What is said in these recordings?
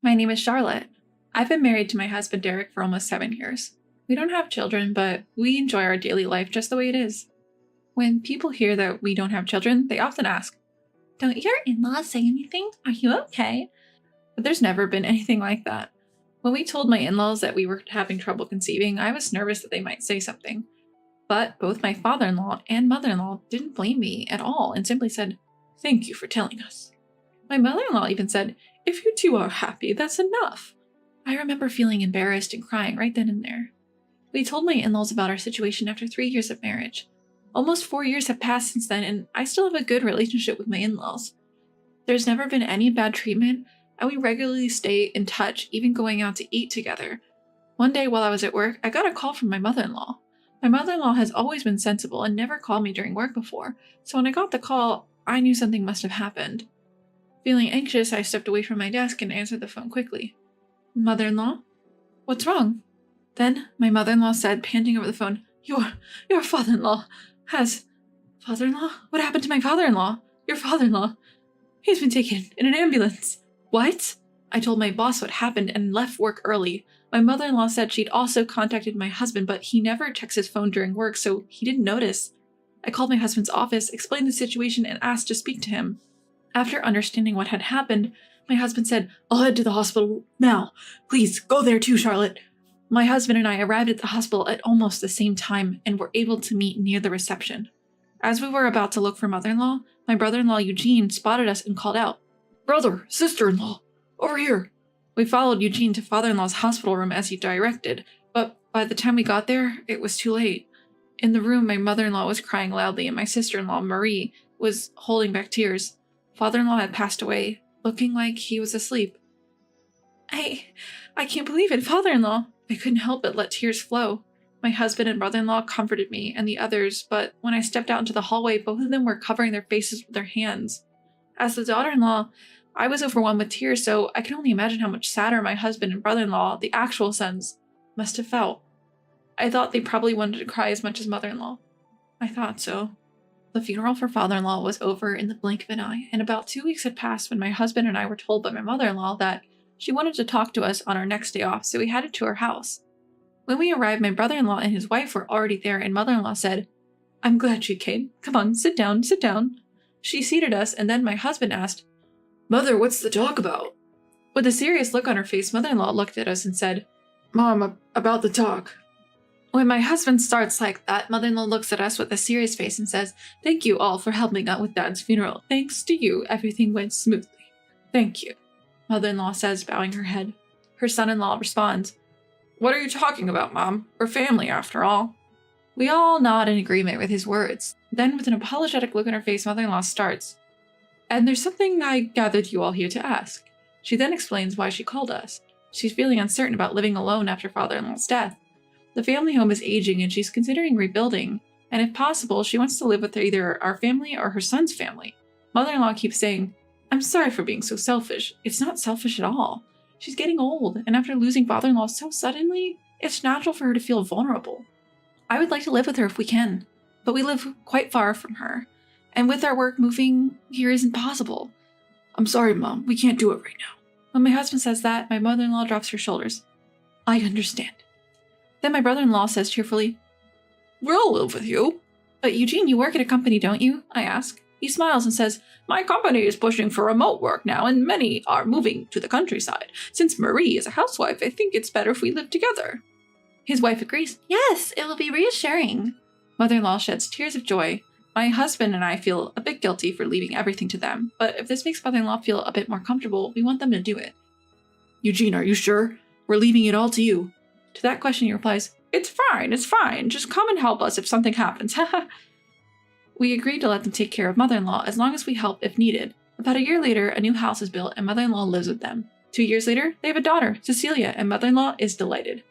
My name is Charlotte. I've been married to my husband Derek for almost 7 years. We don't have children, but we enjoy our daily life just the way it is. When people hear that we don't have children, they often ask, "Don't your in-laws say anything? Are you okay?" But there's never been anything like that. When we told my in-laws that we were having trouble conceiving, I was nervous that they might say something. But both my father-in-law and mother-in-law didn't blame me at all and simply said, "Thank you for telling us." My mother-in-law even said, "If you two are happy, that's enough." I remember feeling embarrassed and crying right then and there. We told my in-laws about our situation after 3 years of marriage. Almost 4 years have passed since then, and I still have a good relationship with my in-laws. There's never been any bad treatment, and we regularly stay in touch, even going out to eat together. One day while I was at work, I got a call from my mother-in-law. My mother-in-law has always been sensible and never called me during work before, so when I got the call, I knew something must have happened. Feeling anxious, I stepped away from my desk and answered the phone quickly. "Mother-in-law? What's wrong?" Then my mother-in-law said, panting over the phone, Your father-in-law has... Father-in-law? What happened to my father-in-law? Your father-in-law? He's been taken in an ambulance." What? I told my boss what happened and left work early. My mother-in-law said she'd also contacted my husband, but he never checks his phone during work, so he didn't notice. I called my husband's office, explained the situation, and asked to speak to him. After understanding what had happened, my husband said, "I'll head to the hospital now. Please, go there too, Charlotte." My husband and I arrived at the hospital at almost the same time and were able to meet near the reception. As we were about to look for mother-in-law, my brother-in-law Eugene spotted us and called out, "Brother, sister-in-law, over here." We followed Eugene to father-in-law's hospital room as he directed, but by the time we got there, it was too late. In the room, my mother-in-law was crying loudly and my sister-in-law, Marie, was holding back tears. Father-in-law had passed away, looking like he was asleep. I can't believe it, father-in-law." I couldn't help but let tears flow. My husband and brother-in-law comforted me and the others, but when I stepped out into the hallway, both of them were covering their faces with their hands. As the daughter-in-law, I was overwhelmed with tears, so I can only imagine how much sadder my husband and brother-in-law, the actual sons, must have felt. I thought they probably wanted to cry as much as mother-in-law. I thought so. The funeral for father-in-law was over in the blink of an eye, and about 2 weeks had passed when my husband and I were told by my mother-in-law that she wanted to talk to us on our next day off, so we headed to her house. When we arrived, my brother-in-law and his wife were already there, and mother-in-law said, "I'm glad she came. Come on, sit down, sit down." She seated us, and then my husband asked, "Mother, what's the talk about?" With a serious look on her face, mother-in-law looked at us and said, "Mom, about the talk." When my husband starts like that, mother-in-law looks at us with a serious face and says, "Thank you all for helping out with Dad's funeral. Thanks to you, everything went smoothly. Thank you," mother-in-law says, bowing her head. Her son-in-law responds, "What are you talking about, Mom? We're family, after all." We all nod in agreement with his words. Then, with an apologetic look on her face, mother-in-law starts, "And there's something I gathered you all here to ask." She then explains why she called us. She's feeling uncertain about living alone after father-in-law's death. The family home is aging and she's considering rebuilding, and if possible, she wants to live with either our family or her son's family. Mother-in-law keeps saying, "I'm sorry for being so selfish." It's not selfish at all. She's getting old, and after losing father-in-law so suddenly, it's natural for her to feel vulnerable. I would like to live with her if we can, but we live quite far from her, and with our work, moving here isn't possible. "I'm sorry, Mom, we can't do it right now." When my husband says that, my mother-in-law drops her shoulders. "I understand." Then my brother-in-law says cheerfully, "We'll live with you." "But Eugene, you work at a company, don't you?" I ask. He smiles and says, "My company is pushing for remote work now, and many are moving to the countryside. Since Marie is a housewife, I think it's better if we live together." His wife agrees. "Yes, it will be reassuring." Mother-in-law sheds tears of joy. My husband and I feel a bit guilty for leaving everything to them, but if this makes mother-in-law feel a bit more comfortable, we want them to do it. "Eugene, are you sure? We're leaving it all to you." To that question he replies, it's fine. Just come and help us if something happens." We agreed to let them take care of mother-in-law as long as we help if needed. About a year later, a new house is built and mother-in-law lives with them. 2 years later, they have a daughter, Cecilia, and mother-in-law is delighted.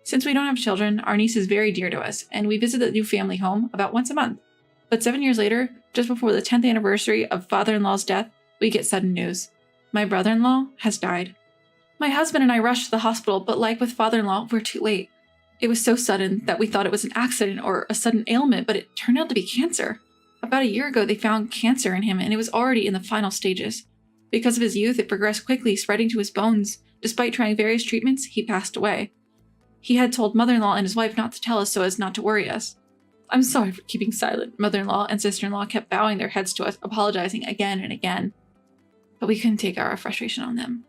Since we don't have children, our niece is very dear to us, and we visit the new family home about once a month. But 7 years later, just before the 10th anniversary of father-in-law's death, we get sudden news. My brother-in-law has died. My husband and I rushed to the hospital, but like with father-in-law, we're too late. It was so sudden that we thought it was an accident or a sudden ailment, but it turned out to be cancer. About a year ago, they found cancer in him, and it was already in the final stages. Because of his youth, it progressed quickly, spreading to his bones. Despite trying various treatments, he passed away. He had told mother-in-law and his wife not to tell us so as not to worry us. I'm sorry for keeping silent. Mother-in-law and sister-in-law kept bowing their heads to us, apologizing again and again. But we couldn't take our frustration on them.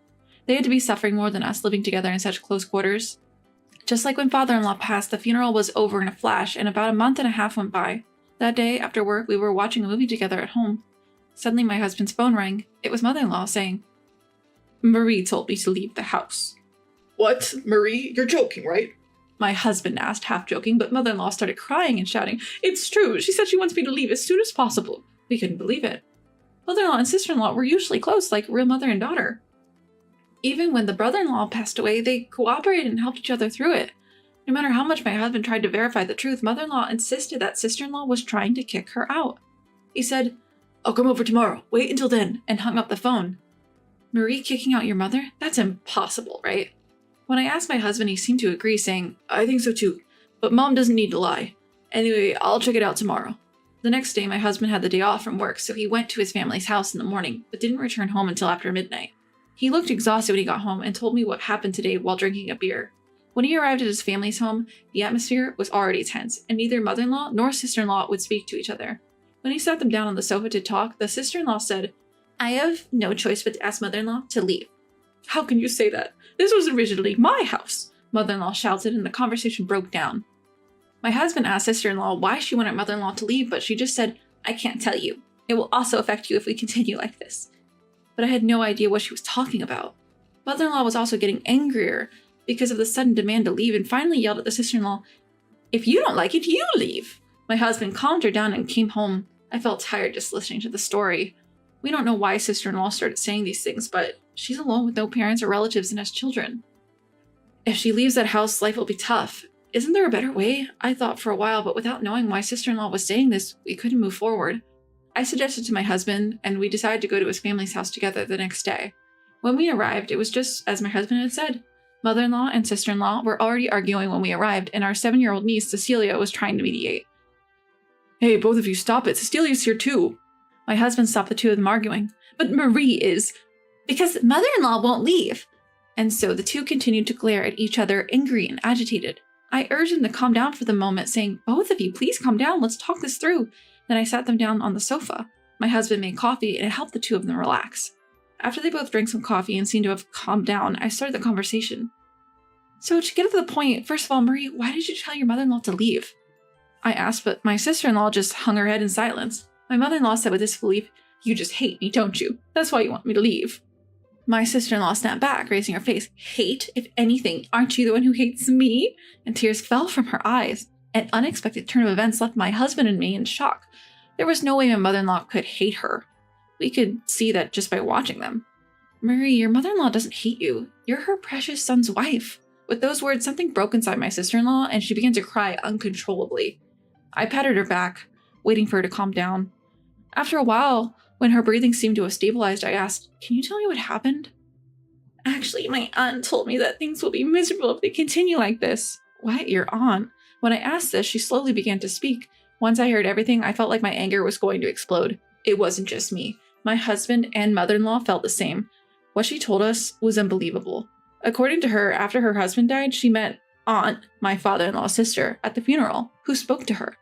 They had to be suffering more than us living together in such close quarters. Just like when father-in-law passed, the funeral was over in a flash, and about a month and a half went by. That day, after work, we were watching a movie together at home. Suddenly, my husband's phone rang. It was mother-in-law saying, "Marie told me to leave the house." "What? Marie? You're joking, right?" My husband asked, half joking, but mother-in-law started crying and shouting, "It's true! She said she wants me to leave as soon as possible." We couldn't believe it. Mother-in-law and sister-in-law were usually close, like real mother and daughter. Even when the brother-in-law passed away, they cooperated and helped each other through it. No matter how much my husband tried to verify the truth, mother-in-law insisted that sister-in-law was trying to kick her out. He said, "I'll come over tomorrow. Wait until then," and hung up the phone. Marie kicking out your mother? That's impossible, right? When I asked my husband, he seemed to agree, saying, "I think so too, but Mom doesn't need to lie. Anyway, I'll check it out tomorrow." The next day, my husband had the day off from work, so he went to his family's house in the morning, but didn't return home until after midnight. He looked exhausted when he got home and told me what happened today while drinking a beer. When he arrived at his family's home, the atmosphere was already tense, and neither mother-in-law nor sister-in-law would speak to each other. When he sat them down on the sofa to talk, the sister-in-law said, "I have no choice but to ask mother-in-law to leave." "How can you say that? This was originally my house," mother-in-law shouted, and the conversation broke down. My husband asked sister-in-law why she wanted mother-in-law to leave, but she just said, "I can't tell you. It will also affect you if we continue like this." But I had no idea what she was talking about. Mother-in-law was also getting angrier because of the sudden demand to leave, and finally yelled at the sister-in-law, "If you don't like it, you leave." My husband calmed her down and came home. I felt tired just listening to the story. We don't know why sister-in-law started saying these things, but she's alone with no parents or relatives and has children. If she leaves that house, life will be tough. Isn't there a better way? I thought for a while, but without knowing why sister-in-law was saying this, we couldn't move forward. I suggested to my husband, and we decided to go to his family's house together the next day. When we arrived, it was just as my husband had said. Mother-in-law and sister-in-law were already arguing when we arrived, and our 7-year-old niece, Cecilia, was trying to mediate. "Hey, both of you, stop it. Cecilia's here too." My husband stopped the two of them arguing. "But Marie is..." "Because mother-in-law won't leave." And so the two continued to glare at each other, angry and agitated. I urged them to calm down for the moment, saying, "Both of you, please calm down. Let's talk this through." Then I sat them down on the sofa. My husband made coffee, and it helped the two of them relax. After they both drank some coffee and seemed to have calmed down, I started the conversation. "So to get to the point, first of all, Marie, why did you tell your mother-in-law to leave?" I asked, but my sister-in-law just hung her head in silence. My mother-in-law said with disbelief, "You just hate me, don't you? That's why you want me to leave." My sister-in-law snapped back, raising her face. "Hate? If anything, aren't you the one who hates me?" And tears fell from her eyes. An unexpected turn of events left my husband and me in shock. There was no way my mother-in-law could hate her. We could see that just by watching them. "Marie, your mother-in-law doesn't hate you. You're her precious son's wife." With those words, something broke inside my sister-in-law, and she began to cry uncontrollably. I patted her back, waiting for her to calm down. After a while, when her breathing seemed to have stabilized, I asked, "Can you tell me what happened?" "Actually, my aunt told me that things will be miserable if they continue like this." "What? Your aunt?" When I asked this, she slowly began to speak. Once I heard everything, I felt like my anger was going to explode. It wasn't just me. My husband and mother-in-law felt the same. What she told us was unbelievable. According to her, after her husband died, she met Aunt, my father-in-law's sister, at the funeral, who spoke to her.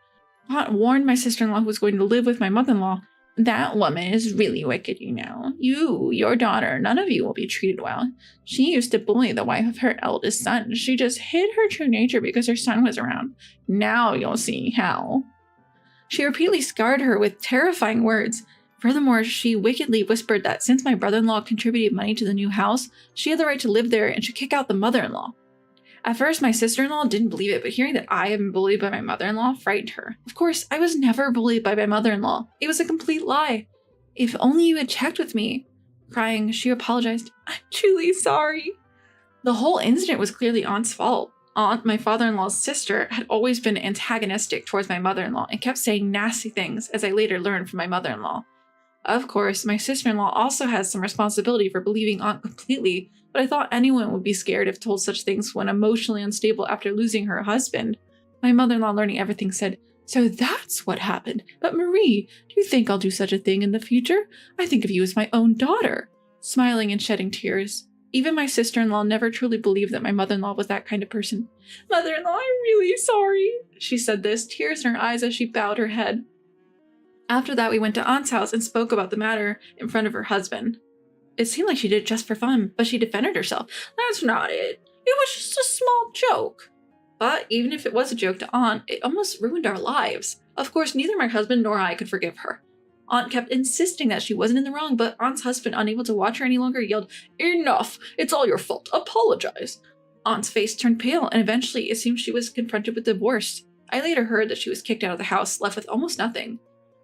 Aunt warned my sister-in-law who was going to live with my mother-in-law, "That woman is really wicked, you know. You, your daughter, none of you will be treated well. She used to bully the wife of her eldest son. She just hid her true nature because her son was around. Now you'll see how." She repeatedly scarred her with terrifying words. Furthermore, she wickedly whispered that since my brother-in-law contributed money to the new house, she had the right to live there and should kick out the mother-in-law. At first, my sister-in-law didn't believe it, but hearing that I had been bullied by my mother-in-law frightened her. Of course, I was never bullied by my mother-in-law. It was a complete lie. "If only you had checked with me." Crying, she apologized. "I'm truly sorry." The whole incident was clearly Aunt's fault. Aunt, my father-in-law's sister, had always been antagonistic towards my mother-in-law and kept saying nasty things, as I later learned from my mother-in-law. Of course, my sister-in-law also has some responsibility for believing Aunt completely, but I thought anyone would be scared if told such things when emotionally unstable after losing her husband. My mother-in-law, learning everything, said, "So that's what happened. But Marie, do you think I'll do such a thing in the future? I think of you as my own daughter." Smiling and shedding tears. Even my sister-in-law never truly believed that my mother-in-law was that kind of person. "Mother-in-law, I'm really sorry," she said this, tears in her eyes as she bowed her head. After that, we went to Aunt's house and spoke about the matter in front of her husband. It seemed like she did it just for fun, but she defended herself. "That's not it. It was just a small joke." But even if it was a joke to Aunt, it almost ruined our lives. Of course, neither my husband nor I could forgive her. Aunt kept insisting that she wasn't in the wrong, but Aunt's husband, unable to watch her any longer, yelled, "Enough! It's all your fault. Apologize." Aunt's face turned pale, and eventually it seemed she was confronted with divorce. I later heard that she was kicked out of the house, left with almost nothing.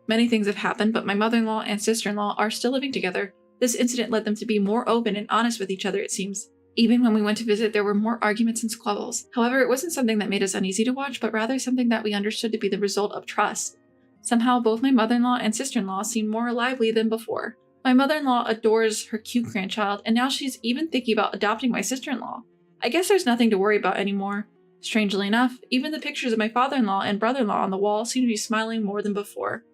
Many things have happened, but my mother-in-law and sister-in-law are still living together. This incident led them to be more open and honest with each other, it seems. Even when we went to visit, there were more arguments and squabbles. However, it wasn't something that made us uneasy to watch, but rather something that we understood to be the result of trust. Somehow, both my mother-in-law and sister-in-law seem more lively than before. My mother-in-law adores her cute grandchild, and now she's even thinking about adopting my sister-in-law. I guess there's nothing to worry about anymore. Strangely enough, even the pictures of my father-in-law and brother-in-law on the wall seem to be smiling more than before.